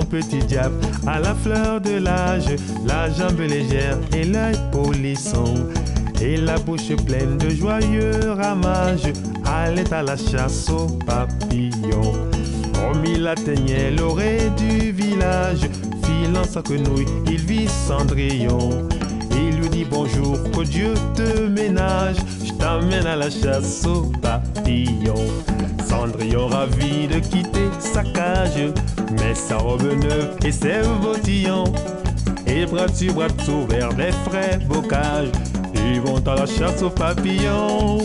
petit diable, à la fleur de l'âge, la jambe légère et l'œil polisson, et la bouche pleine de joyeux ramages, allait à la chasse aux papillons. Comme il atteignait l'orée du village, filant sa quenouille, il vit Cendrillon. Il lui dit bonjour, que Dieu te ménage, je t'amène à la chasse aux papillons. Cendrillon ravi de quitter sa cage, met sa robe neuve et ses bottillons, et bras dessus bras dessous vers des frais bocages, ils vont à la chasse aux papillons.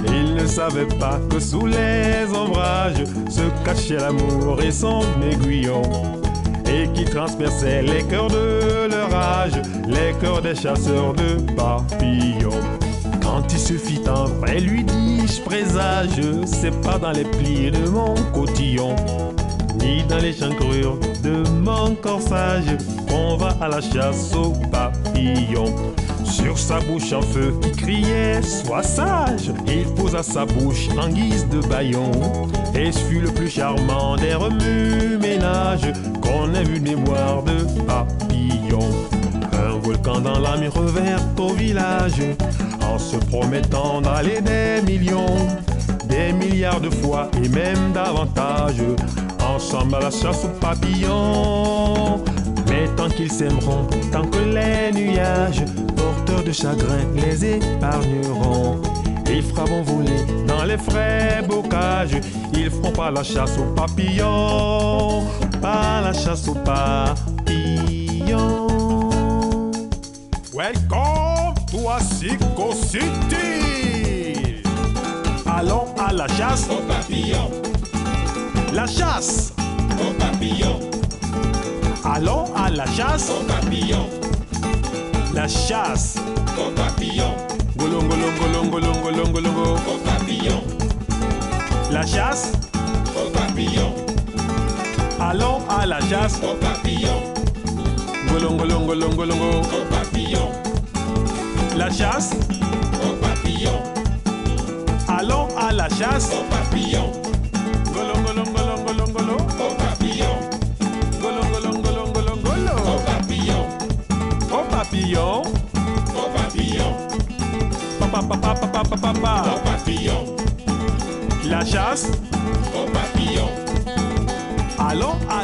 Ils ne savaient pas que sous les ombrages se cachait l'amour et son aiguillon, et qui transperçait les cœurs de leur âge, les cœurs des chasseurs de papillons. Quand il se fit tendre, elle lui dit, je présage, c'est pas dans les plis de mon cotillon, ni dans les chancrures de mon corsage, qu'on va à la chasse aux papillons. Sur sa bouche en feu qui criait, sois sage, il posa sa bouche en guise de bâillon, et ce fut le plus charmant des remue-ménages qu'on ait vu des moires de papillons. Un volcan dans la mer reverte au village, en se promettant d'aller des millions, des milliards de fois et même davantage, ensemble à la chasse aux papillons. Mais tant qu'ils s'aimeront, tant que les nuages porteurs de chagrin les épargneront, ils feront voler dans les frais bocages, ils feront pas la chasse aux papillons, pas la chasse aux papillons. Welcome to Asico City. Allons à la chasse aux papillons. La chasse aux papillons. Allons à la chasse aux papillons. La chasse aux papillons. Golongo, golongo, golongo, golongo, golongo. Aux papillons. La chasse aux papillons. Allons à la chasse aux papillons. Golongo, golongo, golongo, golongo. Aux papillons. La chasse aux papillons. Allons à la chasse aux papillons. Golongo, golongo, golongo, golongo. Aux papillons. Golongo, golongo, golongo, golongo. Aux papillons. Aux papillons. Aux papillons. Papa, papa, papa, papa, papa. Aux papillons. La chasse aux papillons. Allons à